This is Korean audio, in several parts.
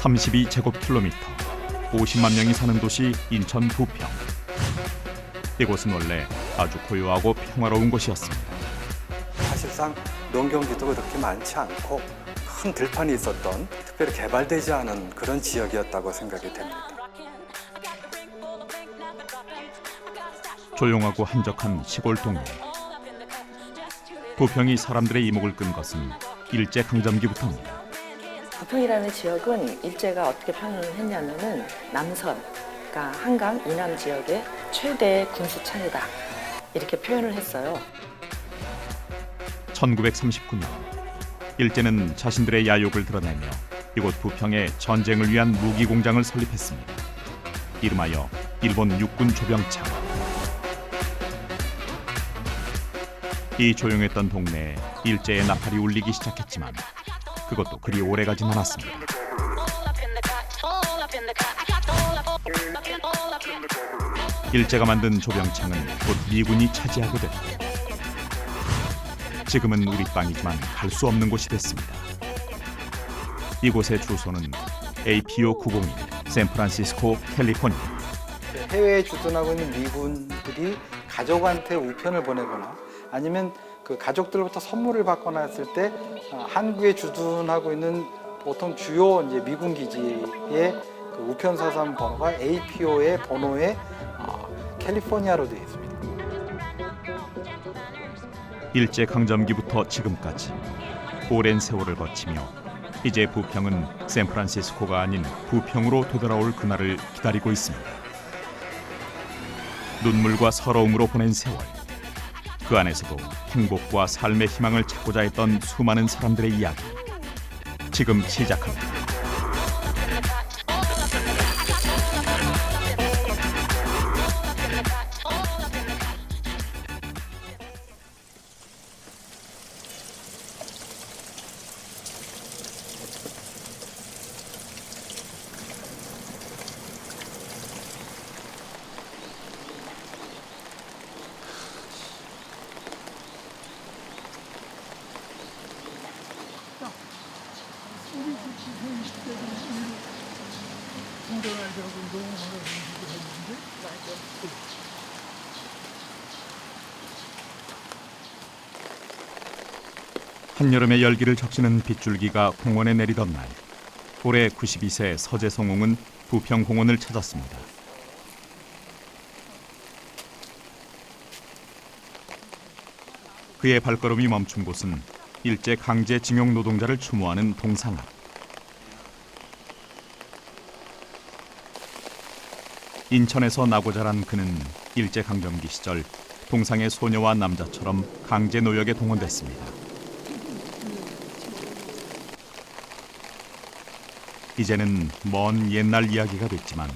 (32제곱킬로미터) 50만 명이 사는 도시 인천 부평. 이곳은 원래 아주 고요하고 평화로운 곳이었습니다. 사실상 농경지도 그렇게 많지 않고 큰 들판이 있었던, 특별히 개발되지 않은 그런 지역이었다고 생각이 됩니다. 조용하고 한적한 시골 동네. 부평이 사람들의 이목을 끈 것은 일제강점기부터입니다. 부평이라는 지역은 일제가 어떻게 표현을 했냐면은 남선, 그러니까 한강 이남 지역의 최대 군수창이다 이렇게 표현을 했어요. 1939년 일제는 자신들의 야욕을 드러내며 이곳 부평에 전쟁을 위한 무기 공장을 설립했습니다. 이름하여 일본 육군 조병창. 이 조용했던 동네에 일제의 나팔이 울리기 시작했지만 그것도 그리 오래가진 않았습니다. 일제가 만든 조병창은 곧 미군이 차지하게 됐고 지금은 우리 땅이지만 갈 수 없는 곳이 됐습니다. 이곳의 주소는 APO 901 샌프란시스코 캘리포니아. 해외에 주둔하고 있는 미군들이 가족한테 우편을 보내거나 아니면 그 가족들로부터 선물을 받거나 했을 때 한국에 주둔하고 있는 보통 주요 이제 미군 기지의 그 우편 사선 번호가 APO의 번호에 캘리포니아로 되어 있습니다. 일제 강점기부터 지금까지 오랜 세월을 거치며 이제 부평은 샌프란시스코가 아닌 부평으로 되돌아올 그날을 기다리고 있습니다. 눈물과 서러움으로 보낸 세월. 그 안에서도 행복과 삶의 희망을 찾고자 했던 수많은 사람들의 이야기. 지금 시작합니다. 한여름의 열기를 적시는 빗줄기가 공원에 내리던 날, 올해 92세 서재성웅은 부평공원을 찾았습니다. 그의 발걸음이 멈춘 곳은 일제 강제징용 노동자를 추모하는 동상 앞. 인천에서 나고 자란 그는 일제강점기 시절 동상의 소녀와 남자처럼 강제 노역에 동원됐습니다. 이제는 먼 옛날 이야기가 됐지만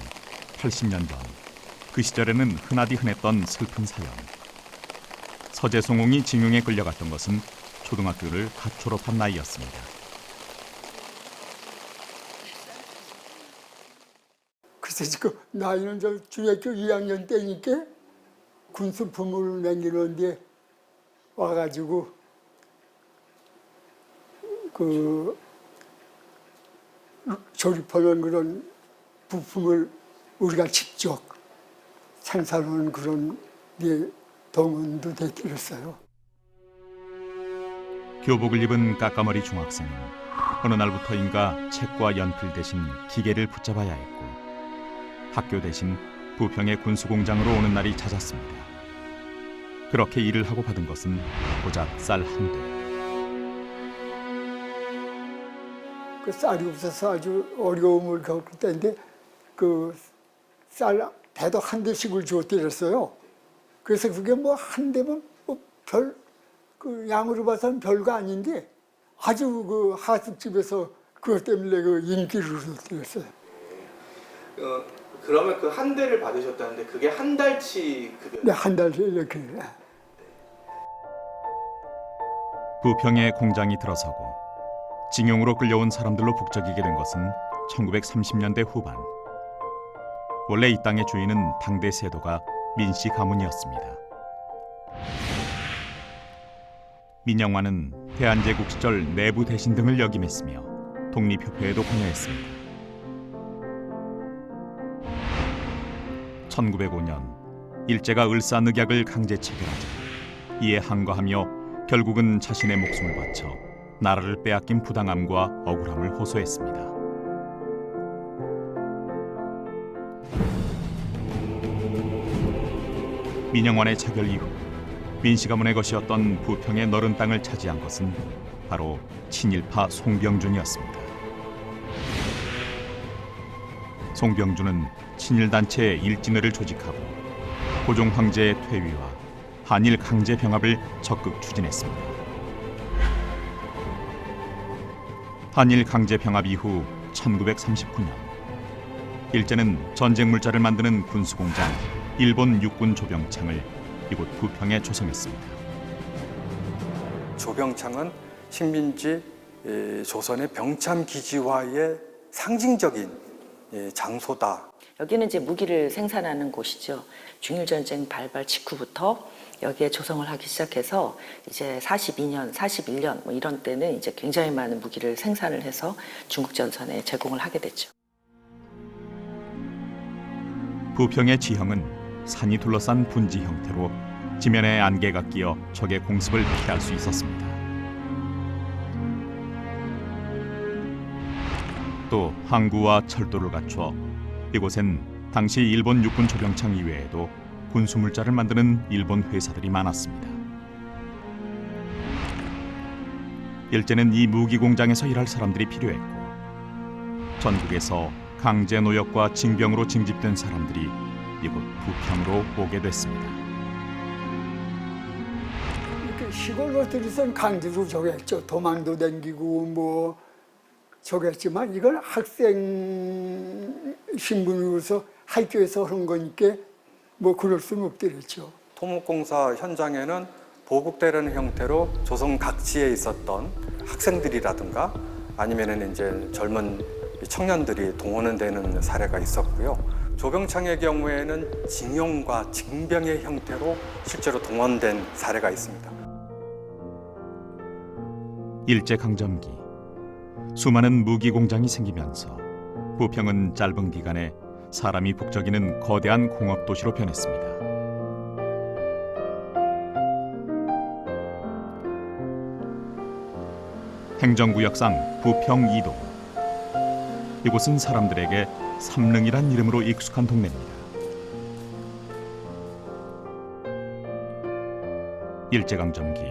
80년 전 그 시절에는 흔하디 흔했던 슬픈 사연. 서재성웅이 징용에 끌려갔던 것은 초등학교를 갓 졸업한 나이였습니다. 글쎄 지금 나이는 저 중학교 2학년 때니까 군수품을 남기는데 와가지고 그 조립하는 그런 부품을 우리가 직접 생산하는 그런 동원도 되었어요. 교복을 입은 까까머리 중학생은 어느 날부터인가 책과 연필 대신 기계를 붙잡아야 했고 학교 대신 부평의 군수공장으로 오는 날이 잦았습니다. 그렇게 일을 하고 받은 것은 고작 쌀 한 대. 그 쌀이 없어서 아주 어려움을 겪을 때인데 그 쌀 대덕 한 대씩을 줬더랬어요. 그래서 그게 뭐 한 대면 별 그 양으로 봐서는 별거 아닌데 아주 그 하숙집에서 그것 때문에 그 인기를 얻었어요. 그러면 그 한 대를 받으셨다는데 그게 한 달치 급여? 네, 한 달 이렇게. 부평에 공장이 들어서고 징용으로 끌려온 사람들로 북적이게 된 것은 1930년대 후반. 원래 이 땅의 주인은 당대 세도가 민씨 가문이었습니다. 민영화는 대한제국 시절 내부 대신 등을 역임했으며 독립협회에도 관여했습니다. 1905년 일제가 을사늑약을 강제 체결하자 이에 항거하며 결국은 자신의 목숨을 바쳐 나라를 빼앗긴 부당함과 억울함을 호소했습니다. 민영환의 차결 이후 민씨 가문의 것이었던 부평의 너른 땅을 차지한 것은 바로 친일파 송병준이었습니다. 송병준은 친일단체 일진회를 조직하고 고종 황제의 퇴위와 한일 강제 병합을 적극 추진했습니다. 한일 강제 병합 이후 1939년 일제는 전쟁 물자를 만드는 군수공장 일본 육군 조병창을 이곳 부평에 조성했습니다. 조병창은 식민지 조선의 병참 기지화의 상징적인 장소다. 여기는 이제 무기를 생산하는 곳이죠. 중일전쟁 발발 직후부터 여기에 조성을 하기 시작해서 이제 42년, 41년 뭐 이런 때는 이제 굉장히 많은 무기를 생산을 해서 중국 전선에 제공을 하게 됐죠. 부평의 지형은 산이 둘러싼 분지 형태로 지면에 안개가 끼어 적의 공습을 피할 수 있었습니다. 또 항구와 철도를 갖춰 이곳엔 당시 일본 육군 조병창 이외에도 군수물자를 만드는 일본 회사들이 많았습니다. 일제는 이 무기 공장에서 일할 사람들이 필요했고 전국에서 강제 노역과 징병으로 징집된 사람들이 이곳 부평으로 오게 됐습니다. 이렇게 시골로 들이선 강제로 저겠죠. 도망도 댕기고 뭐 저겠지만 이걸 학생 신분으로서 학교에서 하는 거니까 뭐 그럴 수는 없더랬죠. 토목공사 현장에는 보국대라는 형태로 조선 각지에 있었던 학생들이라든가 아니면은 이제 젊은 청년들이 동원되는 사례가 있었고요. 조병창의 경우에는 징용과 징병의 형태로 실제로 동원된 사례가 있습니다. 일제강점기 수많은 무기 공장이 생기면서 부평은 짧은 기간에 사람이 북적이는 거대한 공업 도시로 변했습니다. 행정구역상 부평 2동. 이곳은 사람들에게 삼릉이란 이름으로 익숙한 동네입니다. 일제강점기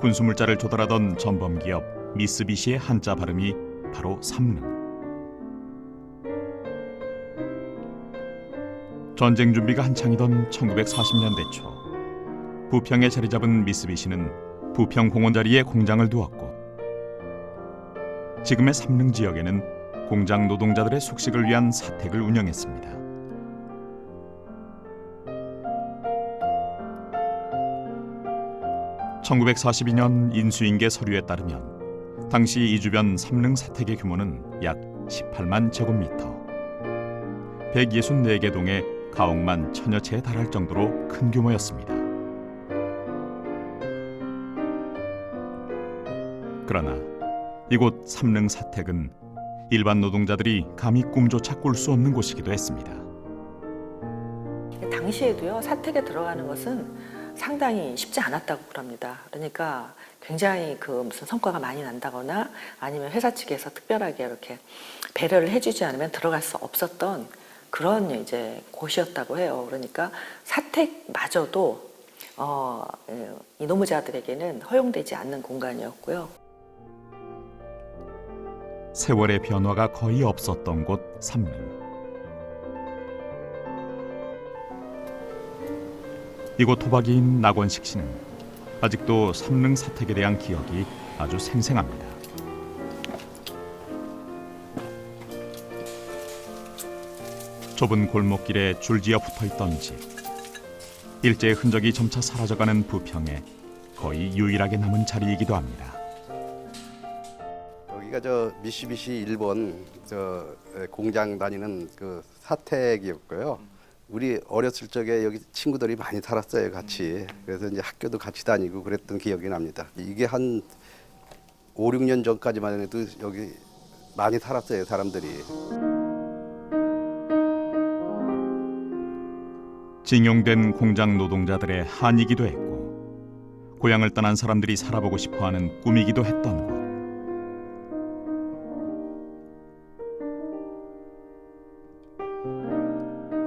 군수물자를 조달하던 전범기업 미쓰비시의 한자 발음이 바로 삼릉. 전쟁 준비가 한창이던 1940년대 초 부평에 자리 잡은 미쓰비시는 부평 공원 자리에 공장을 두었고 지금의 삼릉 지역에는 공장 노동자들의 숙식을 위한 사택을 운영했습니다. (1942년) 인수인계 서류에 따르면 당시 이 주변 삼릉 사택의 규모는 약 18만 제곱미터, 164개 동에 가옥만 1000여 채에 달할 정도로 큰 규모였습니다. 그러나 이곳 삼릉 사택은 일반 노동자들이 감히 꿈조차 꿀 수 없는 곳이기도 했습니다. 당시에도요, 사택에 들어가는 것은 상당히 쉽지 않았다고 그럽니다. 그러니까 굉장히 그 무슨 성과가 많이 난다거나 아니면 회사 측에서 특별하게 이렇게 배려를 해주지 않으면 들어갈 수 없었던 그런 이제 곳이었다고 해요. 그러니까 사택마저도 이 노무자들에게는 허용되지 않는 공간이었고요. 세월의 변화가 거의 없었던 곳 삼릉. 이곳 토박이인 나권식 씨는 아직도 삼릉 사택에 대한 기억이 아주 생생합니다. 좁은 골목길에 줄지어 붙어있던 집. 일제의 흔적이 점차 사라져가는 부평에 거의 유일하게 남은 자리이기도 합니다. 여기가 저 미쓰비시 일본 공장 다니는 그 사택이었고요. 우리 어렸을 적에 여기 친구들이 많이 살았어요, 같이. 그래서 이제 학교도 같이 다니고 그랬던 기억이 납니다. 이게 한 5, 6년 전까지만 해도 여기 많이 살았어요, 사람들이. 징용된 공장 노동자들의 한이기도 했고 고향을 떠난 사람들이 살아보고 싶어하는 꿈이기도 했던 곳.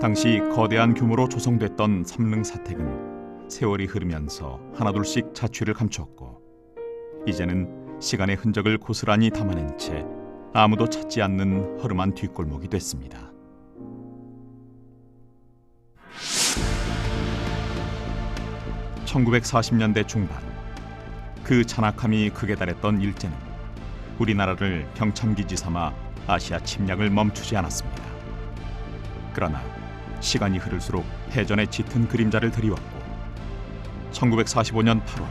당시 거대한 규모로 조성됐던 삼릉사택은 세월이 흐르면서 하나둘씩 자취를 감췄고 이제는 시간의 흔적을 고스란히 담아낸 채 아무도 찾지 않는 허름한 뒷골목이 됐습니다. (1940년대) 중반 그 잔악함이 극에 달했던 일제는 우리나라를 병참기지 삼아 아시아 침략을 멈추지 않았습니다. 그러나 시간이 흐를수록 패전의 짙은 그림자를 드리웠고 1945년 8월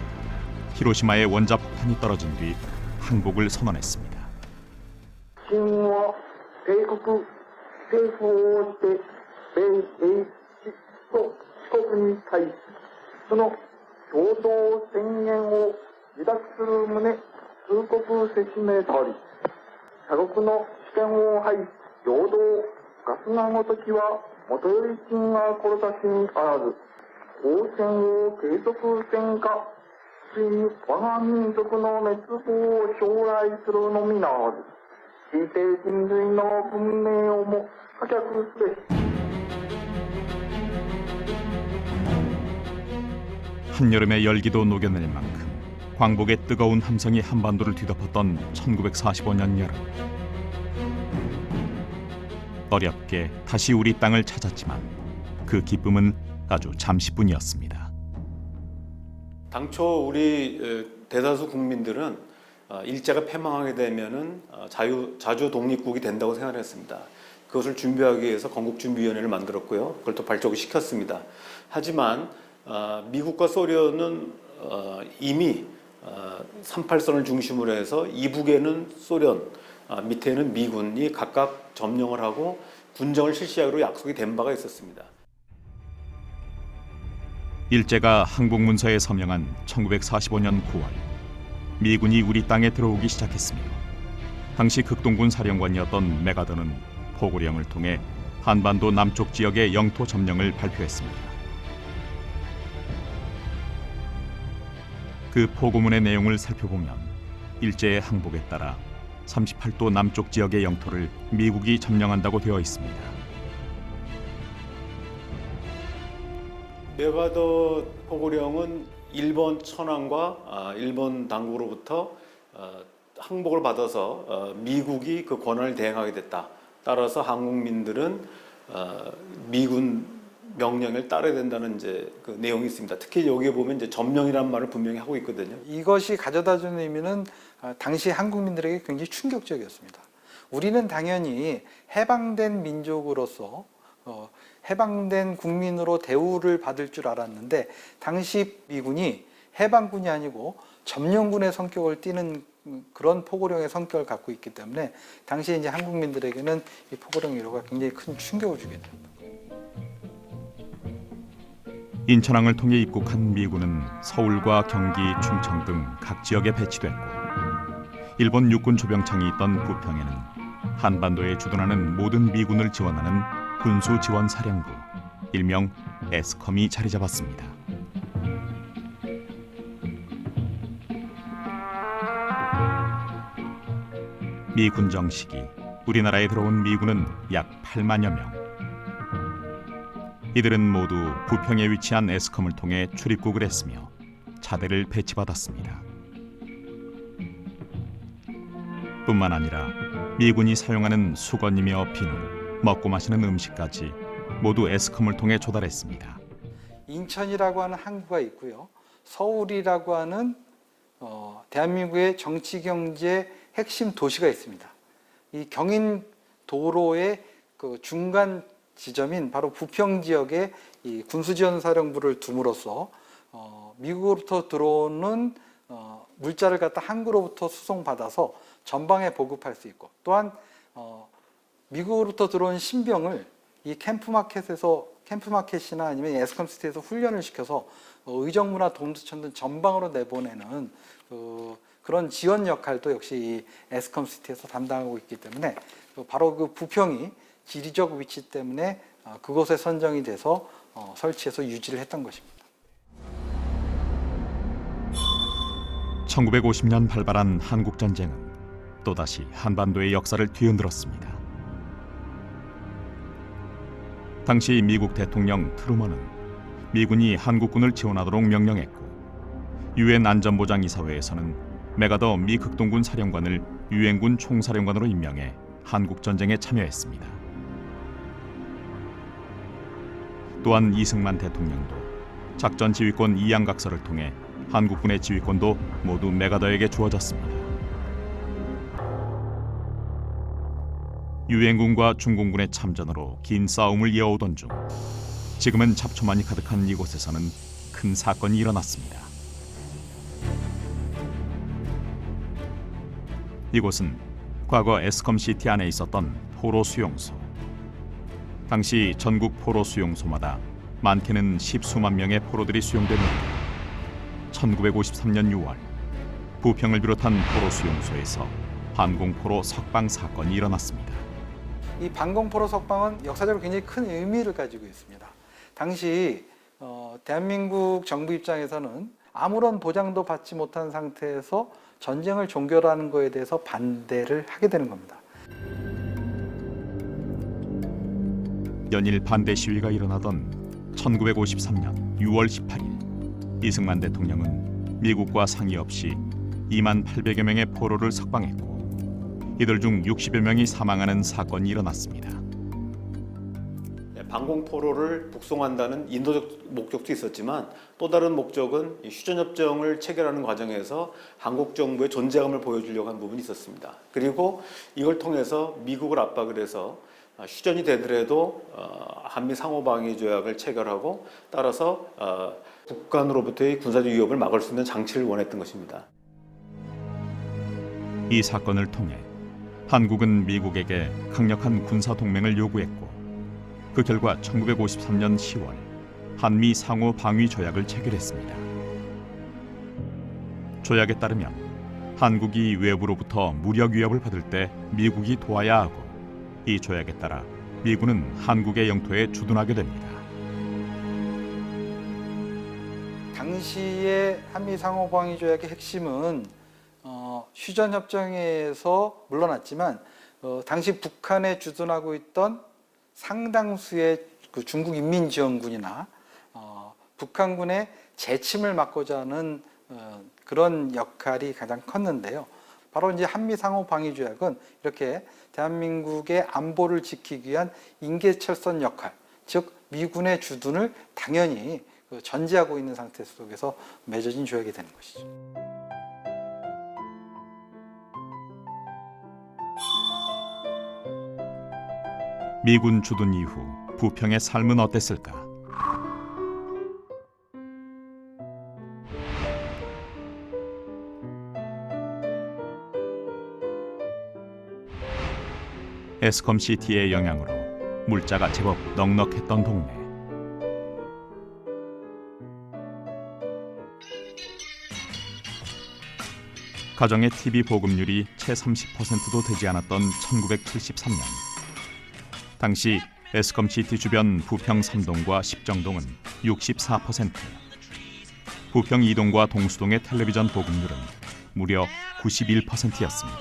히로시마의 원자폭탄이 떨어진 뒤 항복을 선언했습니다. 清は帝国政府をして米英と四国に対しその共同宣言を受諾する旨通告せしめており他国の主権を排し平等ガスなごときは元より金が志にあらず交戦を継続せんかついに我が民族の滅亡を将来するのみならず人類の文明をも破却すべし 한여름의 열기도 녹여낼 만큼 광복의 뜨거운 함성이 한반도를 뒤덮었던 1945년 여름. 어렵게 다시 우리 땅을 찾았지만 그 기쁨은 아주 잠시뿐이었습니다. 당초 우리 대다수 국민들은 일제가 패망하게 되면은 자주 독립국이 된다고 생각했습니다. 그것을 준비하기 위해서 건국준비위원회를 만들었고요. 그걸 또 발족을 시켰습니다. 하지만 미국과 소련은 이미 38선을 중심으로 해서 이북에는 소련, 밑에는 미군이 각각 점령을 하고 군정을 실시하기로 약속이 된 바가 있었습니다. 일제가 항복문서에 서명한 1945년 9월 미군이 우리 땅에 들어오기 시작했으며 당시 극동군 사령관이었던 메가더는 포고령을 통해 한반도 남쪽 지역의 영토 점령을 발표했습니다. 그 포고문의 내용을 살펴보면 일제의 항복에 따라 38도 남쪽 지역의 영토를 미국이 점령한다고 되어 있습니다. 메가더 포고령은 일본 천황과 일본 당국으로부터 항복을 받아서 미국이 그 권한을 대행하게 됐다. 따라서 한국민들은 미군 명령을 따라야 된다는 이제 그 내용이 있습니다. 특히 여기에 보면 이제 점령이라는 말을 분명히 하고 있거든요. 이것이 가져다주는 의미는 당시 한국민들에게 굉장히 충격적이었습니다. 우리는 당연히 해방된 민족으로서 해방된 국민으로 대우를 받을 줄 알았는데 당시 미군이 해방군이 아니고 점령군의 성격을 띠는 그런 포고령의 성격을 갖고 있기 때문에 당시 이제 한국민들에게는 이 포고령 위로가 굉장히 큰 충격을 주게 됩니다. 인천항을 통해 입국한 미군은 서울과 경기, 충청 등 각 지역에 배치됐고 일본 육군 조병창이 있던 부평에는 한반도에 주둔하는 모든 미군을 지원하는 군수지원사령부, 일명 에스컴이 자리 잡았습니다. 미 군정 시기 우리나라에 들어온 미군은 약 8만여 명. 이들은 모두 부평에 위치한 에스컴을 통해 출입국을 했으며 차대를 배치받았습니다. 뿐만 아니라 미군이 사용하는 수건이며 비늘, 먹고 마시는 음식까지 모두 에스컴을 통해 조달했습니다. 인천이라고 하는 항구가 있고요. 서울이라고 하는 대한민국의 정치 경제 핵심 도시가 있습니다. 이 경인 도로의 그 중간 지점인 바로 부평 지역에 이 군수지원사령부를 둠으로써 미국으로부터 들어오는 물자를 갖다 항구로부터 수송받아서 전방에 보급할 수 있고, 또한 미국으로부터 들어온 신병을 이 캠프마켓이나 아니면 에스컴시티에서 훈련을 시켜서 의정부나 동두천 등 전방으로 내보내는 그런 지원 역할도 역시 이 에스컴시티에서 담당하고 있기 때문에 바로 그 부평이 지리적 위치 때문에 그곳에 선정이 돼서 설치해서 유지를 했던 것입니다. 1950년 발발한 한국전쟁은 또다시 한반도의 역사를 뒤흔들었습니다. 당시 미국 대통령 트루먼은 미군이 한국군을 지원하도록 명령했고, 유엔 안전보장이사회에서는 메가더 미 극동군 사령관을 유엔군 총사령관으로 임명해 한국전쟁에 참여했습니다. 또한 이승만 대통령도 작전 지휘권 이양각서를 통해 한국군의 지휘권도 모두 메가더에게 주어졌습니다. 유엔군과 중공군의 참전으로 긴 싸움을 이어오던 중 지금은 잡초만이 가득한 이곳에서는 큰 사건이 일어났습니다. 이곳은 과거 에스컴시티 안에 있었던 포로 수용소. 당시 전국 포로 수용소마다 많게는 십수만 명의 포로들이 수용됐는데 1953년 6월 부평을 비롯한 포로 수용소에서 반공포로 석방 사건이 일어났습니다. 이 반공포로 석방은 역사적으로 굉장히 큰 의미를 가지고 있습니다. 당시 대한민국 정부 입장에서는 아무런 보장도 받지 못한 상태에서 전쟁을 종결하는 것에 대해서 반대를 하게 되는 겁니다. 연일 반대 시위가 일어나던 1953년 6월 18일 이승만 대통령은 미국과 상의 없이 2만 800여 명의 포로를 석방했고, 이들 중 60여 명이 사망하는 사건이 일어났습니다. 반공포로를 북송한다는 인도적 목적도 있었지만 또 다른 목적은 휴전협정을 체결하는 과정에서 한국 정부의 존재감을 보여주려고 한 부분이 있었습니다. 그리고 이걸 통해서 미국을 압박을 해서 휴전이 되더라도 한미 상호방위조약을 체결하고 따라서 북한으로부터의 군사적 위협을 막을 수 있는 장치를 원했던 것입니다. 이 사건을 통해 한국은 미국에게 강력한 군사 동맹을 요구했고, 그 결과 1953년 10월 한미 상호 방위 조약을 체결했습니다. 조약에 따르면 한국이 외부로부터 무력 위협을 받을 때 미국이 도와야 하고, 이 조약에 따라 미군은 한국의 영토에 주둔하게 됩니다. 당시의 한미 상호 방위 조약의 핵심은 휴전협정에서 물러났지만 당시 북한에 주둔하고 있던 상당수의 그 중국인민지원군이나 북한군의 재침을 막고자 하는 그런 역할이 가장 컸는데요. 바로 이제 한미 상호 방위 조약은 이렇게 대한민국의 안보를 지키기 위한 인계철선 역할, 즉 미군의 주둔을 당연히 전제하고 있는 상태 속에서 맺어진 조약이 되는 것이죠. 미군 주둔 이후 부평의 삶은 어땠을까? 에스컴시티의 영향으로 물자가 제법 넉넉했던 동네. 가정의 TV 보급률이 채 30%도 되지 않았던 1973년. 당시 에스컴시티 주변 부평 3동과 십정동은 64%, 부평 2동과 동수동의 텔레비전 보급률은 무려 91%였습니다.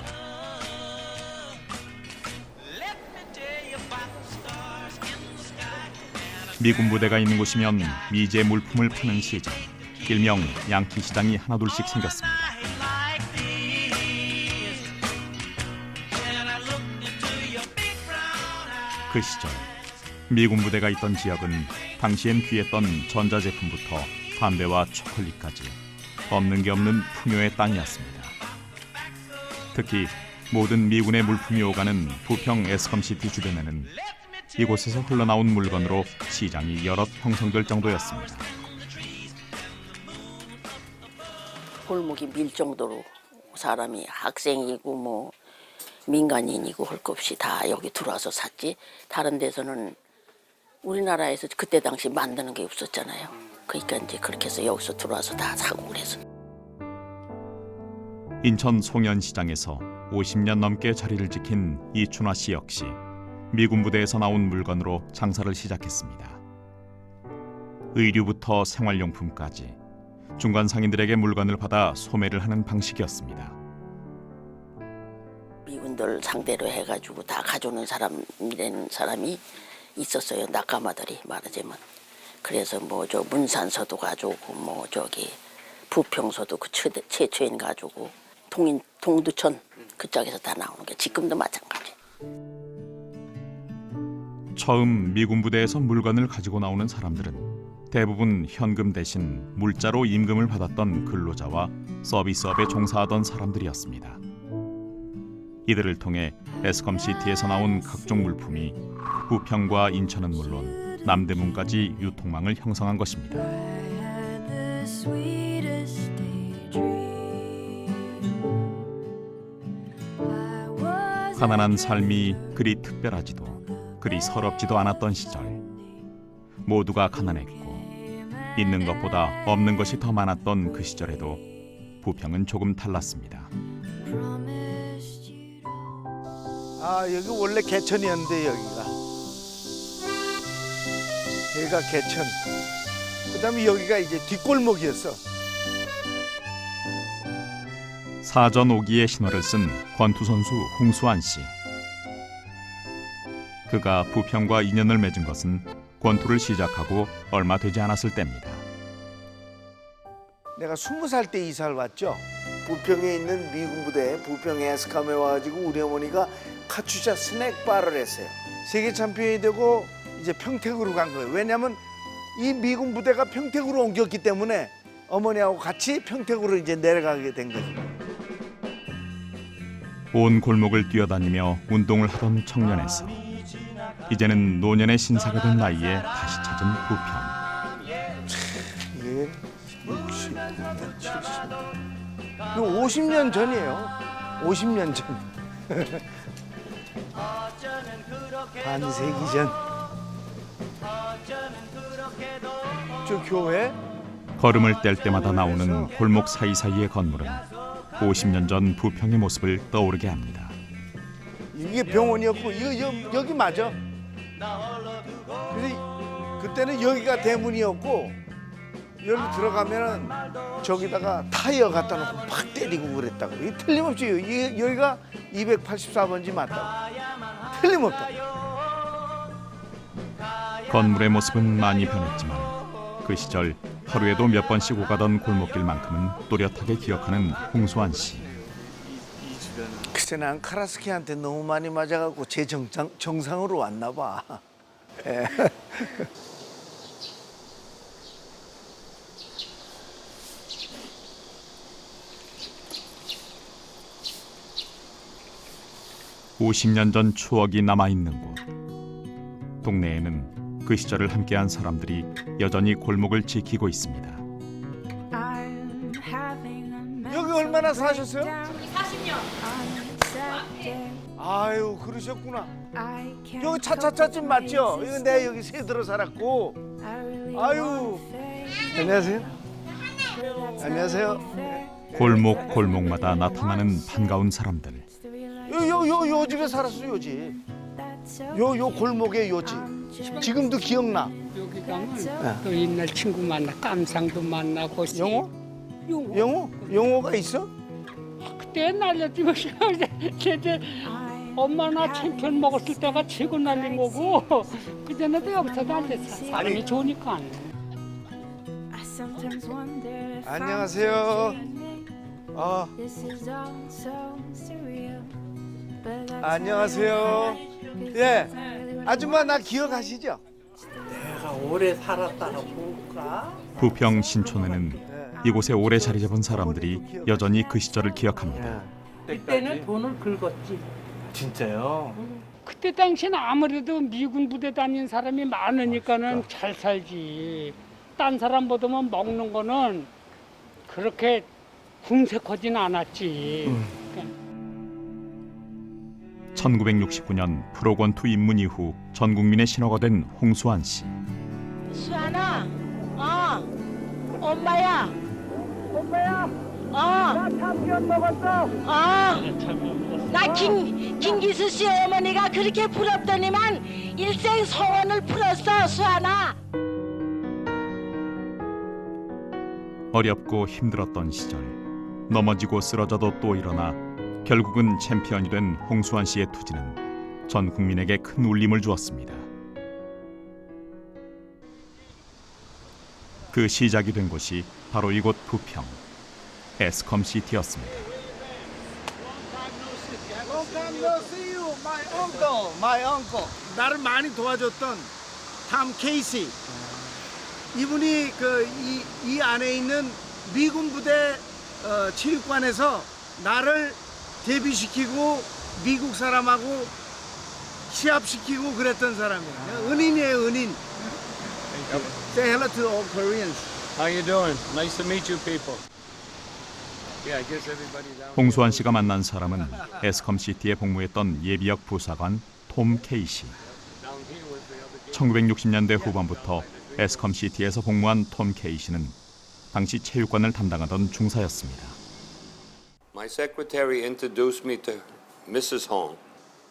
미군 부대가 있는 곳이면 미제 물품을 파는 시장, 일명 양키 시장이 하나둘씩 생겼습니다. 그 시절 미군 부대가 있던 지역은 당시엔 귀했던 전자제품부터 담배와 초콜릿까지 없는 게 없는 풍요의 땅이었습니다. 특히 모든 미군의 물품이 오가는 부평 에스컴시티 주변에는 이곳에서 흘러나온 물건으로 시장이 여럿 형성될 정도였습니다. 골목이 밀 정도로 사람이 학생이고 뭐 민간인이고 할 것 없이 다 여기 들어와서 샀지. 다른 데서는 우리나라에서 그때 당시 만드는 게 없었잖아요. 그러니까 이제 그렇게 해서 여기서 들어와서 다 사고 그래서. 인천 송현시장에서 50년 넘게 자리를 지킨 이춘화 씨 역시 미군 부대에서 나온 물건으로 장사를 시작했습니다. 의류부터 생활용품까지 중간 상인들에게 물건을 받아 소매를 하는 방식이었습니다. 미군들 상대로 해가지고 다 가져오는 사람이라는 사람이 있었어요. 낙가마들이 말하자면. 그래서 뭐 저 문산서도 가져오고 뭐 저기 부평서도 그 최초인 가져오고 동두천 그쪽에서 다 나오는 게 지금도 마찬가지. 처음 미군 부대에서 물건을 가지고 나오는 사람들은 대부분 현금 대신 물자로 임금을 받았던 근로자와 서비스업에 종사하던 사람들이었습니다. 이들을 통해 에스컴시티에서 나온 각종 물품이 부평과 인천은 물론 남대문까지 유통망을 형성한 것입니다. 가난한 삶이 그리 특별하지도 그리 서럽지도 않았던 시절, 모두가 가난했고 있는 것보다 없는 것이 더 많았던 그 시절에도 부평은 조금 달랐습니다. 아, 여기 원래 개천이었는데 여기가 개천. 그다음에 여기가 이제 뒷골목이었어. 사전 오기의 신화를 쓴 권투 선수 홍수환 씨. 그가 부평과 인연을 맺은 것은 권투를 시작하고 얼마 되지 않았을 때입니다. 내가 20살 때 이사를 왔죠. 부평에 있는 미군 부대 부평 에스캄에 와가지고 우리 어머니가 카츄샤 스낵바를 했어요. 세계 챔피언이 되고 이제 평택으로 간 거예요. 왜냐하면 이 미군 부대가 평택으로 옮겼기 때문에 어머니하고 같이 평택으로 이제 내려가게 된 거죠. 온 골목을 뛰어다니며 운동을 하던 청년에서 이제는 노년의 신사가 된 나이에 다시 찾은 부평. 이게 60년, 70년. 이거 50년 전이에요. 50년 전. 반세기 전. 저 교회? 걸음을 뗄 때마다 나오는 골목 사이사이의 건물은 50년 전 부평의 모습을 떠오르게 합니다. 이게 병원이었고 이거 여기 맞아. 그래서 그때는 여기가 대문이었고 여기 들어가면은 저기다가 타이어 갖다 놓고 팍 때리고 그랬다고. 이 틀림없이 여기가 284번지 맞다고. 틀림없다. 건물의 모습은 많이 변했지만 그 시절 하루에도 몇 번씩 오가던 골목길만큼은 또렷하게 기억하는 홍수환 씨. 글쎄 난 카라스키한테 너무 많이 맞아갖고 제 정상으로 왔나 봐. 예. (50년) 전 추억이 남아있는 곳. 동네에는 그 시절을 함께한 사람들이 여전히 골목을 지키고 있습니다. 여기 얼마나 사셨어요? 40년. 아유 그러셨구나. 여기 차차차집 맞죠? 이거 내가 여기 새 들어 살았고. 아유. 안녕하세요. 안녕하세요. 골목 골목마다 나타나는 반가운 사람들. 요 집에 살았어 요 집. 요 골목에 요 집. 지금도 기억나. 여기 가면 또 옛날 친구 만나 깜상도 만나고. 영호? 영호가 있어? 그때 날렸지만 이제 엄마나 챙편 먹었을 때가 최고 날린 거고 그 전에도 여기서 날렸어. 사람이 좋으니까. 안녕하세요. 안녕하세요. 예, 아줌마 나 기억하시죠? 내가 오래 살았다고 볼까? 부평 신촌에는 이곳에 오래 자리 잡은 사람들이 여전히 그 시절을 기억합니다. 그때는 돈을 긁었지. 진짜요? 그때 당시는 아무래도 미군 부대 다닌 사람이 많으니까는 잘 살지. 딴 사람보다는 먹는 거는 그렇게 궁색하진 않았지. 1969년 프로권투 입문 이후 전 국민의 신호가 된 홍수환 씨. 수아나, 엄마야. 엄마야. 나 참기름 먹었어. 나 김기수 씨 어머니가 그렇게 부럽더니만 일생 소원을 풀었어, 수아나. 어렵고 힘들었던 시절 넘어지고 쓰러져도 또 일어나 결국은 챔피언이 된 홍수환 씨의 투지는 전 국민에게 큰 울림을 주었습니다. 그 시작이 된 곳이 바로 이곳 부평 에스컴시티였습니다. My uncle. 나를 많이 도와줬던 탐 케이시. 이분이 이 안에 있는 미군 부대 체육관에서 나를 데뷔시키고 미국 사람하고 시합시키고 그랬던 사람이에요. 은인이에요, 은인. Say hello to all Koreans. How you doing? Nice to meet you people. Yeah, I guess everybody down. 홍수환 씨가 만난 사람은 에스컴시티에 복무했던 예비역 부사관 톰 케이시. 1960년대 후반부터 에스컴시티에서 복무한 톰 케이시는 당시 체육관을 담당하던 중사였습니다. My secretary introduced me to Mrs. Hong.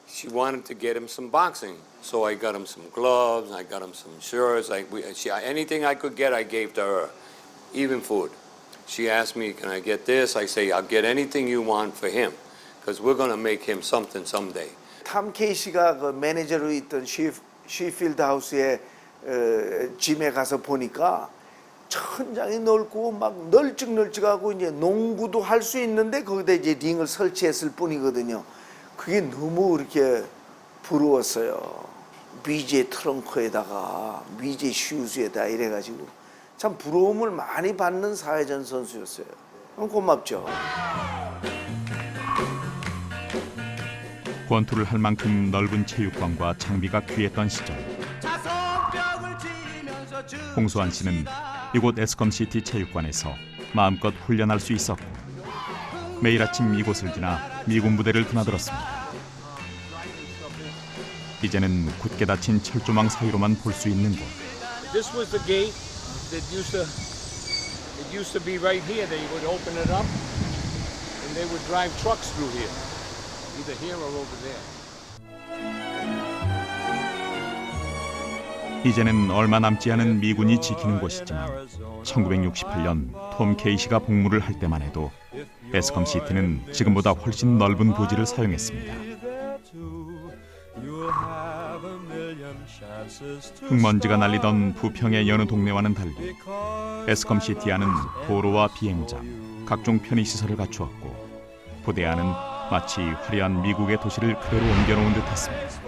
She wanted to get him some boxing, so I got him some gloves, I got him some shirts. Anything I could get, I gave to her, even food. She asked me, "Can I get this?" I say, "I'll get anything you want for him, because we're going to make him something someday." 탐 케이시가 그 매니저로 있던 쉬필드 하우스의 짐에 가서 보니까 천장이 넓고 막 널찍널찍하고 이제 농구도 할 수 있는데 거기다 이제 링을 설치했을 뿐이거든요. 그게 너무 이렇게 부러웠어요. 미제 트렁크에다가 미제 슈즈에다 이래가지고 참 부러움을 많이 받는 사회전 선수였어요. 고맙죠. 권투를 할 만큼 넓은 체육관과 장비가 귀했던 시절 홍수환 씨는 이곳 에스컴시티 체육관에서 마음껏 훈련할 수 있었고 매일 아침 이곳을 지나 미군 부대를 드나들었습니다. 이제는 굳게 닫힌 철조망 사이로만 볼 수 있는 곳. This was the gate that used to be right here. They would open it up and they would drive trucks through here. Either here or over there. 이제는 얼마 남지 않은 미군이 지키는 곳이지만 1968년 톰 케이시가 복무를 할 때만 해도 에스컴시티는 지금보다 훨씬 넓은 부지를 사용했습니다. 흙먼지가 날리던 부평의 여느 동네와는 달리 에스컴시티 안은 도로와 비행장, 각종 편의시설을 갖추었고 부대 안은 마치 화려한 미국의 도시를 그대로 옮겨놓은 듯했습니다.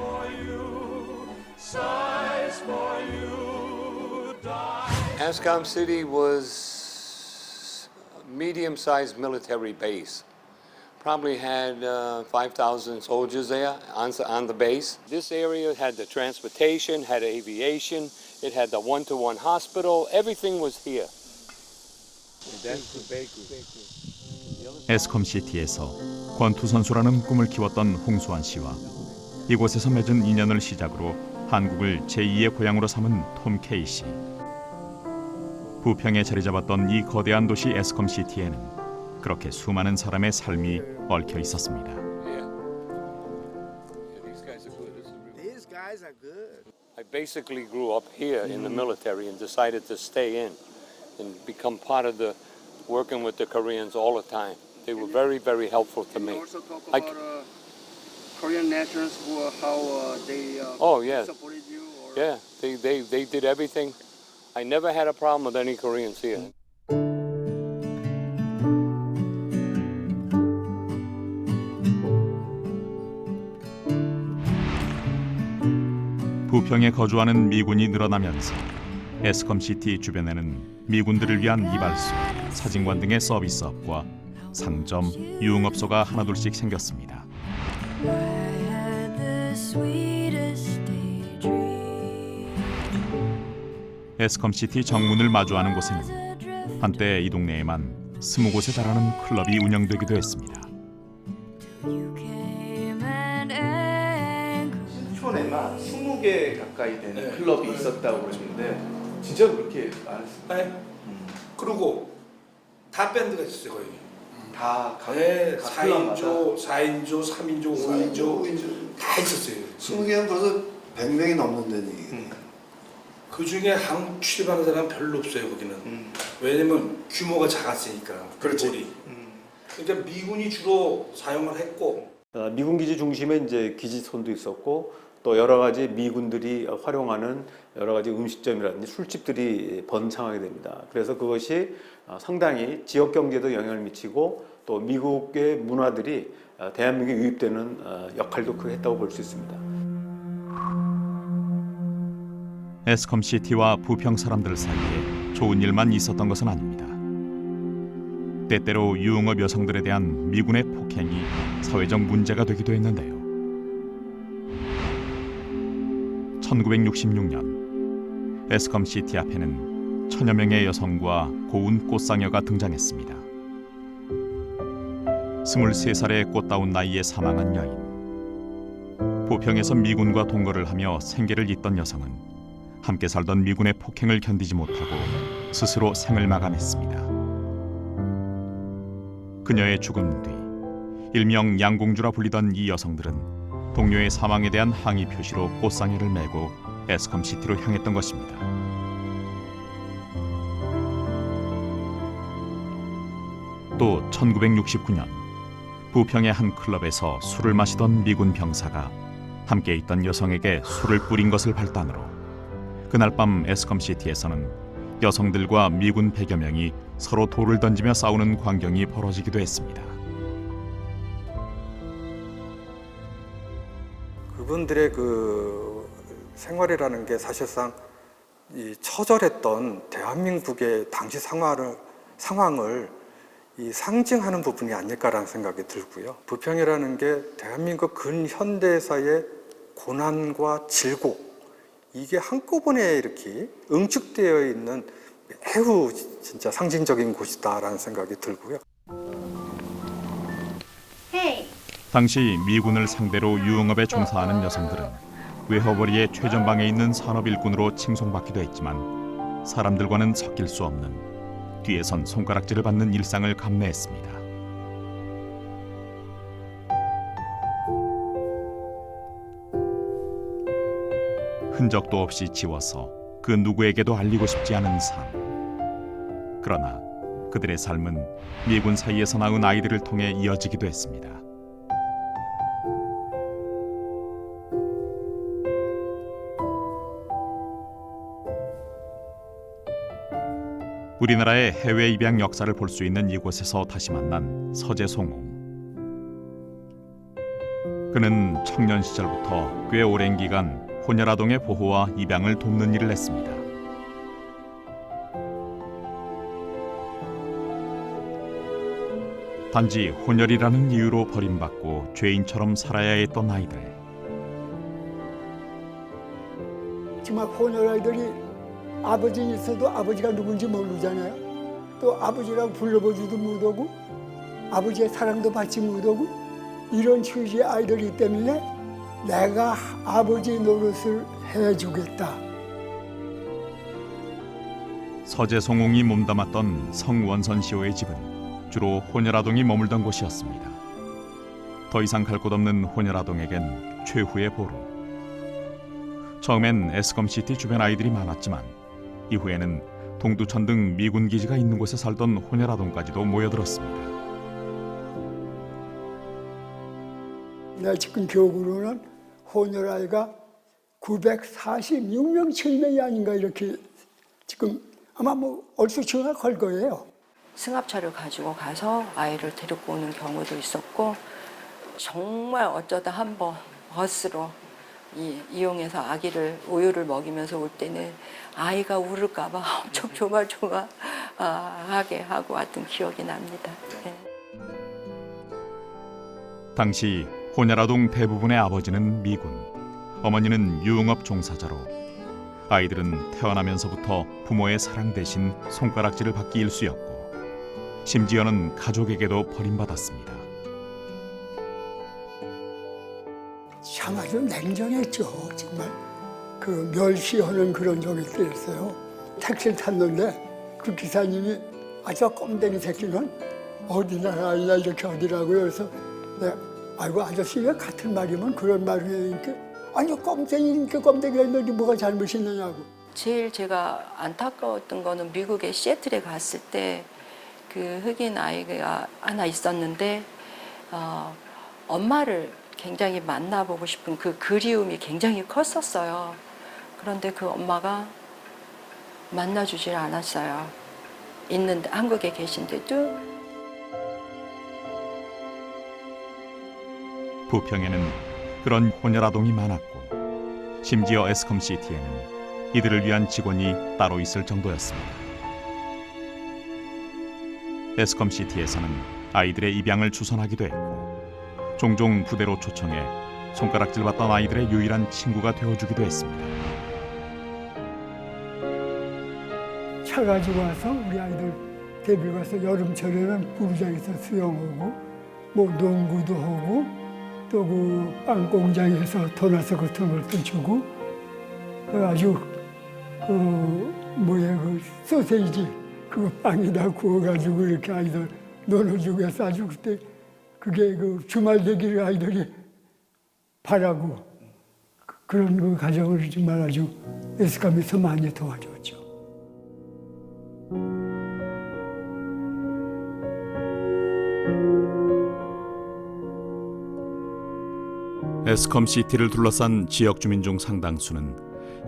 Escom City was a medium-sized military base. Probably had 5,000 soldiers there on the base. This area had the transportation, had aviation, it had the one-to-one hospital. Everything was here. 에스컴시티에서 권투 선수라는 꿈을 키웠던 홍수환 씨와 이곳에서 맺은 인연을 시작으로 한국을 제2의 고향으로 삼은 톰 케이시. 부평에 자리 잡았던 이 거대한 도시 에스컴시티에는 그렇게 수많은 사람의 삶이 얽혀 있었습니다. I basically grew up here in the military and decided to stay in and become part of the working with the Koreans all the time. They were very, very helpful to me. Also talk about Korean nationals how they supported you. Yeah, they did everything. I never had a problem with any Koreans here. 부평에 거주하는 미군이 늘어나면서 에스컴시티 주변에는 미군들을 위한 이발소, 사진관 등의 서비스업과 상점, 유흥업소가 하나둘씩 생겼습니다. 에스컴시티 정문을 마주하는 곳에는 한때 이 동네에만 20곳에 달하는 클럽이 운영되기도 했습니다. 춘천에만 20개 가까이 되는 클럽이 있었다고 그러는데 진짜 그렇게 많았습니다. 네. 그리고 다 밴드가 있었어요 거의. 다 네, 각 4인조, 4인조, 3인조, 5인조 다 있었어요. 20개는 벌써 100명이 넘는다는 얘기예요. 그 중에 한국 출입하는 사람 별로 없어요 거기는. 왜냐면 규모가 작았으니까. 그렇지. 그러니까 미군이 주로 사용을 했고. 미군 기지 중심에 이제 기지선도 있었고 또 여러 가지 미군들이 활용하는 여러 가지 음식점이라든지 술집들이 번창하게 됩니다. 그래서 그것이 상당히 지역 경제에도 영향을 미치고 또 미국의 문화들이 대한민국에 유입되는 역할도 크게 했다고 볼 수 있습니다. 에스컴시티와 부평 사람들 사이에 좋은 일만 있었던 것은 아닙니다. 때때로 유흥업 여성들에 대한 미군의 폭행이 사회적 문제가 되기도 했는데요. 1966년 에스컴시티 앞에는 1000여 명의 여성과 고운 꽃상여가 등장했습니다. 23살의 꽃다운 나이에 사망한 여인. 부평에서 미군과 동거를 하며 생계를 잇던 여성은 함께 살던 미군의 폭행을 견디지 못하고 스스로 생을 마감했습니다. 그녀의 죽음 뒤 일명 양공주라 불리던 이 여성들은 동료의 사망에 대한 항의 표시로 꽃상여를 메고 에스컴시티로 향했던 것입니다. 또 1969년 부평의 한 클럽에서 술을 마시던 미군 병사가 함께 있던 여성에게 술을 뿌린 것을 발단으로 그날 밤 에스컴시티에서는 여성들과 미군 100여 명이 서로 돌을 던지며 싸우는 광경이 벌어지기도 했습니다. 그분들의 그 생활이라는 게 사실상 이 처절했던 대한민국의 당시 상황을 이 상징하는 부분이 아닐까라는 생각이 들고요. 부평이라는 게 대한민국 근현대사의 고난과 질곡 이게 한꺼번에 이렇게 응축되어 있는 매우 진짜 상징적인 곳이다라는 생각이 들고요. 당시 미군을 상대로 유흥업에 종사하는 여성들은 외허벌이의 최전방에 있는 산업 일꾼으로 칭송받기도 했지만 사람들과는 섞일 수 없는 뒤에선 손가락질을 받는 일상을 감내했습니다. 흔적도 없이 지워서 그 누구에게도 알리고 싶지 않은 삶. 그러나 그들의 삶은 미군 사이에서 낳은 아이들을 통해 이어지기도 했습니다. 우리나라의 해외 입양 역사를 볼 수 있는 이곳에서 다시 만난 서재송옹. 그는 청년 시절부터 꽤 오랜 기간 혼혈아동의 보호와 입양을 돕는 일을 했습니다. 단지 혼혈이라는 이유로 버림받고 죄인처럼 살아야 했던 아이들. 정말 혼혈 아이들이 아버지 있어도 아버지가 누군지 모르잖아요. 또 아버지라고 불러보지도 못하고 아버지의 사랑도 받지 못하고 이런 취지의 아이들이기 때문에 내가 아버지 노릇을 해주겠다. 서재송옹이 몸담았던 성원선 시호의 집은 주로 혼혈아동이 머물던 곳이었습니다. 더 이상 갈 곳 없는 혼혈아동에겐 최후의 보루. 처음엔 에스컴시티 주변 아이들이 많았지만 이후에는 동두천 등 미군 기지가 있는 곳에 살던 혼혈아동까지도 모여들었습니다. 내 지금 기억으로는 혼혈 아이가 946명, 7명이 아닌가 이렇게 지금 아마 뭐 얼추 걸 거예요. 승합차를 가지고 가서 아이를 데리고 오는 경우도 있었고 정말 어쩌다 한번 버스로 이용해서 아기를 우유를 먹이면서 올 때는 아이가 울을까 봐 엄청 조마조마하게 하고 왔던 기억이 납니다. 네. 당시 혼혈아동 대부분의 아버지는 미군. 어머니는 유흥업 종사자로 아이들은 태어나면서부터 부모의 사랑 대신 손가락질을 받기 일쑤였고 심지어는 가족에게도 버림받았습니다. 참 아주 냉정했죠. 정말 그 멸시하는 그런 적이 있어요. 택시를 탔는데 그 기사님이 아저 꼼댕이 새끼는 어디 나라냐 이렇게 하더라고요. 그래서 네, 아이고 아저씨가 같은 말이면 그런 말이니까 아니 꼼댕이니까 꼼댕이가 있는데 뭐가 잘못 있느냐고. 제일 제가 안타까웠던 거는 미국의 시애틀에 갔을 때 그 흑인 아이가 하나 있었는데 엄마를 굉장히 만나보고 싶은 그 그리움이 굉장히 컸었어요. 그런데 그 엄마가 만나주질 않았어요. 있는데 한국에 계신데도. 부평에는 그런 혼혈아동이 많았고 심지어 에스컴시티에는 이들을 위한 직원이 따로 있을 정도였습니다. 에스컴시티에서는 아이들의 입양을 주선하기도 했고 종종 부대로 초청해 손가락질 받던 아이들의 유일한 친구가 되어주기도 했습니다. 차 가지고 와서 우리 아이들 데리고 가서 여름철에는 부부장에서 수영하고 뭐 농구도 하고 또 그 빵 공장에서 도넛 같은 것도 주고 아주 그 뭐야 그 소세지 그 빵에다 구워가지고 이렇게 아이들 놀아주고 해서 아주 그때 그게 그 주말 되기를 아이들이 바라고 그런 그 가정을 정말 아주 에스컴에서 많이 도와줬죠. 에스컴시티를 둘러싼 지역 주민 중 상당수는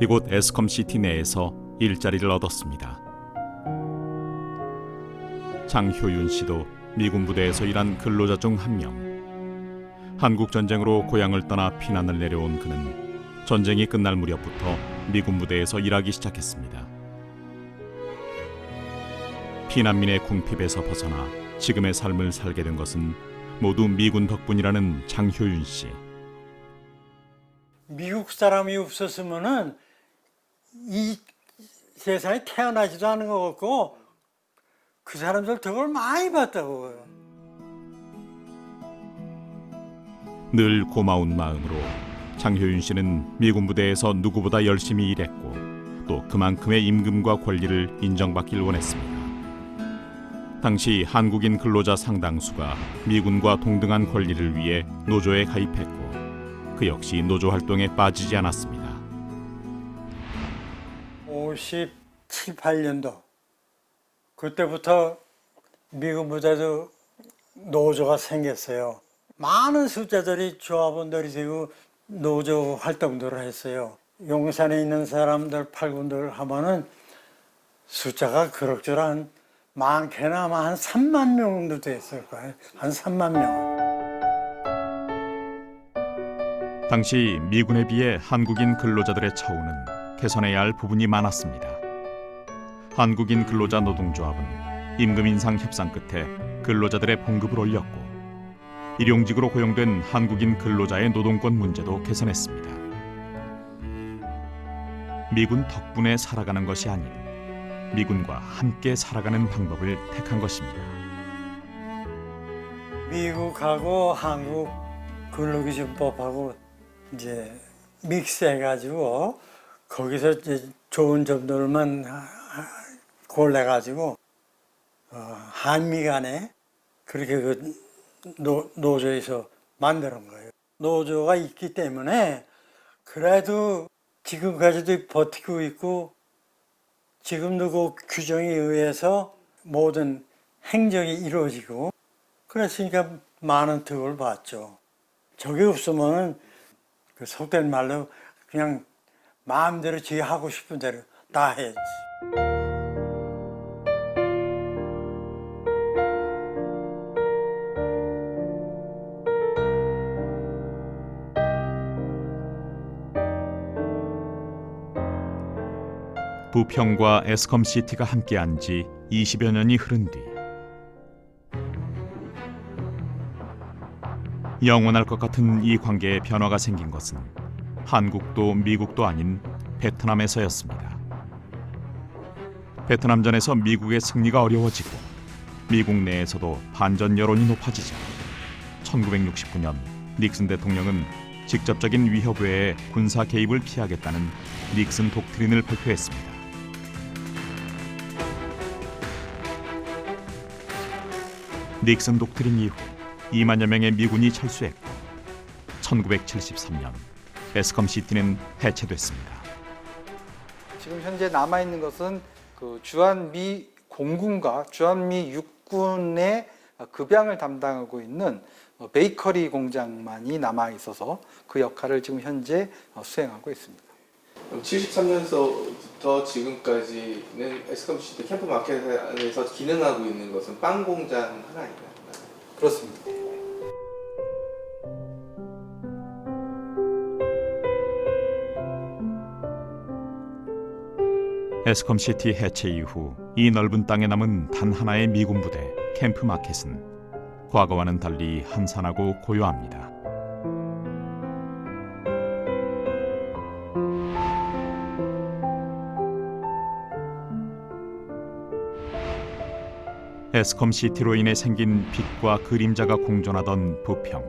이곳 에스컴시티 내에서 일자리를 얻었습니다. 장효윤 씨도 미군 부대에서 일한 근로자 중 한 명. 한국 전쟁으로 고향을 떠나 피난을 내려온 그는 전쟁이 끝날 무렵부터 미군 부대에서 일하기 시작했습니다. 피난민의 궁핍에서 벗어나 지금의 삶을 살게 된 것은 모두 미군 덕분이라는 장효윤 씨. 미국 사람이 없었으면은 이 세상에 태어나지도 않은 것 같고 그 사람들 덕을 많이 봤다고. 늘 고마운 마음으로 장효윤 씨는 미군 부대에서 누구보다 열심히 일했고 또 그만큼의 임금과 권리를 인정받길 원했습니다. 당시 한국인 근로자 상당수가 미군과 동등한 권리를 위해 노조에 가입했고 그 역시 노조 활동에 빠지지 않았습니다. 57, 8년도 그때부터 미군 부대도 노조가 생겼어요. 많은 숫자들이 조합원들이 되고 노조 활동들을 했어요. 용산에 있는 사람들 8군들 하면은 숫자가 그럭저럭 많게나마 한 3만 명 정도 됐을 거예요. 한 3만 명. 당시 미군에 비해 한국인 근로자들의 처우는 개선해야 할 부분이 많았습니다. 한국인 근로자 노동조합은 임금 인상 협상 끝에 근로자들의 봉급을 올렸고 일용직으로 고용된 한국인 근로자의 노동권 문제도 개선했습니다. 미군 덕분에 살아가는 것이 아닌 미군과 함께 살아가는 방법을 택한 것입니다. 미국하고 한국 근로기준법하고 이제 믹스해가지고 거기서 이제 좋은 점들만 골라가지고 한미 간에 그렇게 그 노조에서 만드는 거예요. 노조가 있기 때문에 그래도 지금까지도 버티고 있고 지금도 그 규정에 의해서 모든 행정이 이루어지고 그랬으니까 많은 덕을 봤죠. 저게 없으면은 그 속된 말로 그냥 마음대로 지 하고 싶은 대로 다 해야지. 부평과 에스컴시티가 함께한 지 20여 년이 흐른 뒤 영원할 것 같은 이 관계에 변화가 생긴 것은 한국도 미국도 아닌 베트남에서였습니다. 베트남전에서 미국의 승리가 어려워지고 미국 내에서도 반전 여론이 높아지자 1969년 닉슨 대통령은 직접적인 위협 외에 군사 개입을 피하겠다는 닉슨 독트린을 발표했습니다. 닉슨 독트린 이후 2만여 명의 미군이 철수했고 1973년 에스컴시티는 해체됐습니다. 지금 현재 남아 있는 것은 그 주한미 공군과 주한미 육군의 급양을 담당하고 있는 베이커리 공장만이 남아 있어서 그 역할을 지금 현재 수행하고 있습니다. 그럼 73년서부터 지금까지는 에스컴시티 캠프 마켓 안에서 기능하고 있는 것은 빵 공장 하나인가요? 그렇습니다. 에스컴시티 해체 이후 이 넓은 땅에 남은 단 하나의 미군 부대 캠프 마켓은 과거와는 달리 한산하고 고요합니다. 에스컴시티로 인해 생긴 빛과 그림자가 공존하던 부평.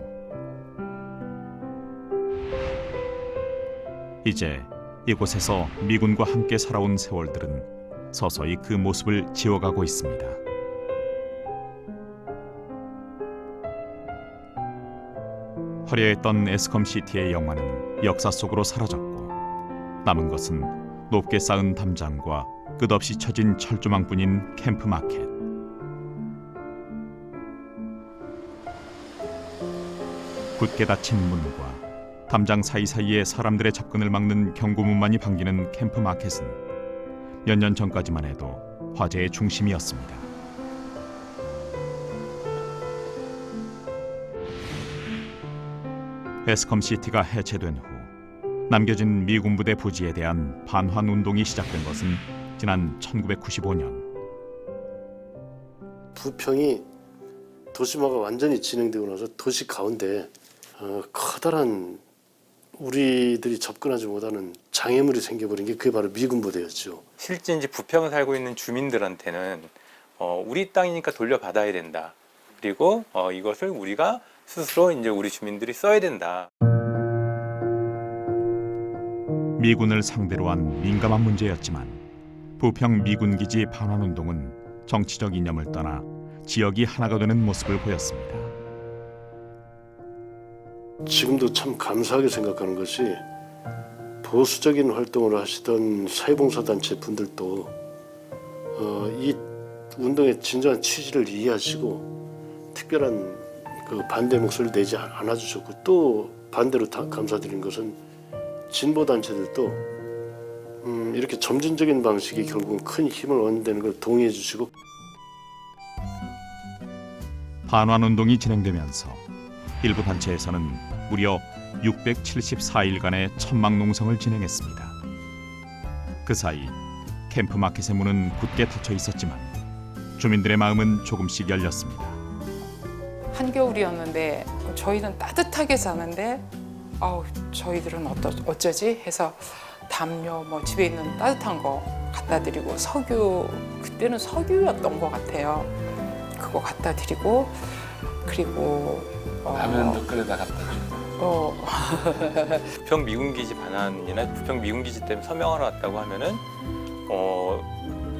이제 이곳에서 미군과 함께 살아온 세월들은 서서히 그 모습을 지워가고 있습니다. 화려했던 에스컴시티의 영화는 역사 속으로 사라졌고 남은 것은 높게 쌓은 담장과 끝없이 쳐진 철조망뿐인 캠프 마켓. 굳게 닫힌 문과 담장 사이사이에 사람들의 접근을 막는 경고문만이 반기는 캠프 마켓은 몇 년 전까지만 해도 화제의 중심이었습니다. 에스컴시티가 해체된 후 남겨진 미군 부대 부지에 대한 반환 운동이 시작된 것은 지난 1995년. 부평이 도시화가 완전히 진행되고 나서 도시 가운데 커다란 우리들이 접근하지 못하는 장애물이 생겨버린 게 그게 바로 미군 부대였죠. 실제 이제 부평에 살고 있는 주민들한테는 우리 땅이니까 돌려받아야 된다. 그리고 이것을 우리가 스스로 이제 우리 주민들이 써야 된다. 미군을 상대로 한 민감한 문제였지만 부평 미군 기지 반환 운동은 정치적 이념을 떠나 지역이 하나가 되는 모습을 보였습니다. 지금도 참 감사하게 생각하는 것이 보수적인 활동을 하시던 사회봉사단체 분들도 이 운동의 진정한 취지를 이해하시고 특별한 그 반대 목소리를 내지 않아주셨고, 또 반대로 감사드린 것은 진보단체들도 이렇게 점진적인 방식이 결국은 큰 힘을 얻는다는 걸 동의해 주시고. 반환 운동이 진행되면서 일부 단체에서는 무려 674일간의 천막 농성을 진행했습니다. 그 사이 캠프 마켓의 문은 굳게 닫혀 있었지만 주민들의 마음은 조금씩 열렸습니다. 한겨울이었는데 저희는 따뜻하게 사는데 저희들은 어쩌지 해서 담요, 집에 있는 따뜻한 거 갖다 드리고, 석유, 그때는 석유였던 것 같아요. 그거 갖다 드리고, 그리고 라면도 끓여다 갖다 주고. 부평 미군기지 반환이나 부평 미군기지 때문에 서명하러 왔다고 하면은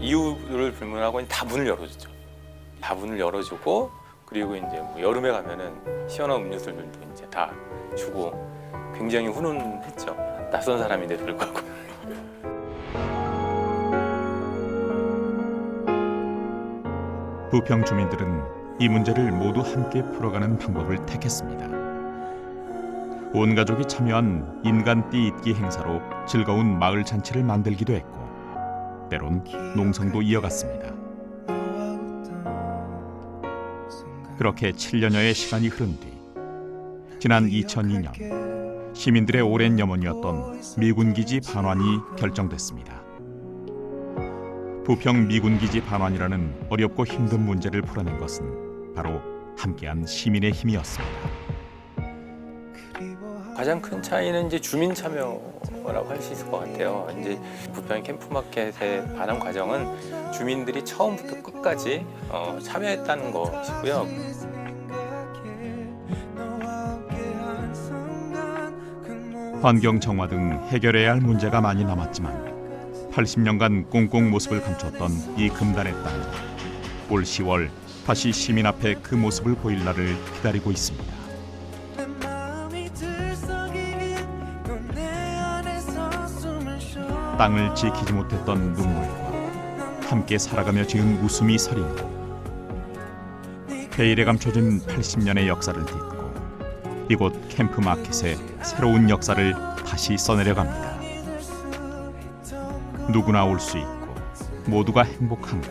이유를 불문하고 다 문을 열어주죠. 다 문을 열어주고, 그리고 이제 여름에 가면은 시원한 음료수들도 이제 다 주고, 굉장히 훈훈했죠. 낯선 사람인데도 불구하고. 부평 주민들은 이 문제를 모두 함께 풀어가는 방법을 택했습니다. 온 가족이 참여한 인간 띠-잇기 행사로 즐거운 마을 잔치를 만들기도 했고, 때론 농성도 이어갔습니다. 그렇게 7년여의 시간이 흐른 뒤 지난 2002년 시민들의 오랜 염원이었던 미군기지 반환이 결정됐습니다. 부평 미군기지 반환이라는 어렵고 힘든 문제를 풀어낸 것은 바로 함께한 시민의 힘이었습니다. 가장 큰 차이는 이제 주민 참여라고 할 수 있을 것 같아요. 이제 부평 캠프마켓의 반환 과정은 주민들이 처음부터 끝까지 참여했다는 것이고요. 환경 정화 등 해결해야 할 문제가 많이 남았지만 80년간 꽁꽁 모습을 감췄던 이 금단의 땅. 올 10월 다시 시민 앞에 그 모습을 보일 날을 기다리고 있습니다. 땅을 지키지 못했던 눈물과 함께 살아가며 지은 웃음이 서리고 베일에 감춰진 80년의 역사를 딛고 이곳 캠프마켓의 새로운 역사를 다시 써내려 갑니다. 누구나 올 수 있고 모두가 행복한 곳.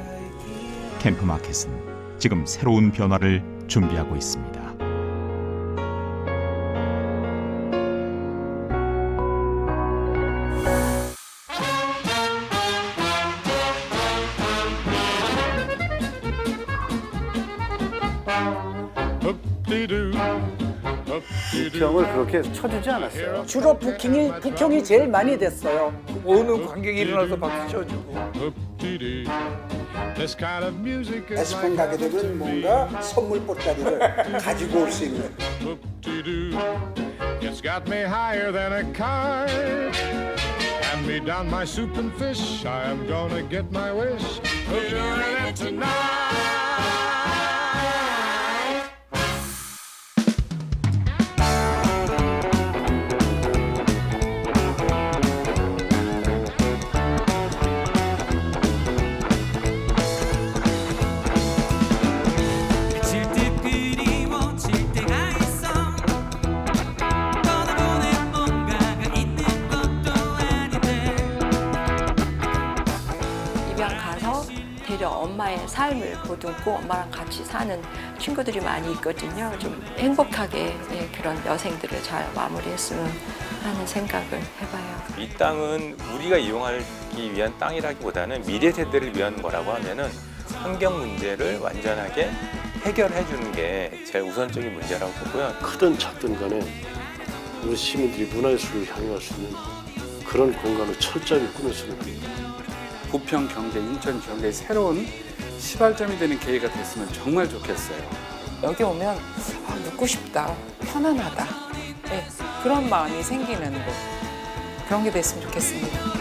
캠프마켓은 지금 새로운 변화를 준비하고 있습니다. 부평을 그렇게 쳐주지 않았어요. 주로 북형이 제일 많이 됐어요. 오는 관객이 일어나서 박수 쳐주고. 에스콘 가게 되면 뭔가 선물 보따리를 가지고 올 수 있는. It's got me higher than a kite. Hand me down my soup and fish. I am gonna get my wish. We're doing it tonight. 되려 엄마의 삶을 보듬고 엄마랑 같이 사는 친구들이 많이 있거든요. 좀 행복하게 그런 여생들을 잘 마무리했으면 하는 생각을 해봐요. 이 땅은 우리가 이용하기 위한 땅이라기보다는 미래 세대를 위한 거라고 하면은 환경 문제를 완전하게 해결해 주는 게 제일 우선적인 문제라고 보고요. 크든 작든 간에 우리 시민들이 문화예술을 향유할 수 있는 그런 공간을 철저하게 꾸몄으면 합니다. 부평 경제, 인천 경제의 새로운 시발점이 되는 계기가 됐으면 정말 좋겠어요. 여기 오면 묵고 싶다, 편안하다, 네, 그런 마음이 생기는 곳, 그런 게 됐으면 좋겠습니다.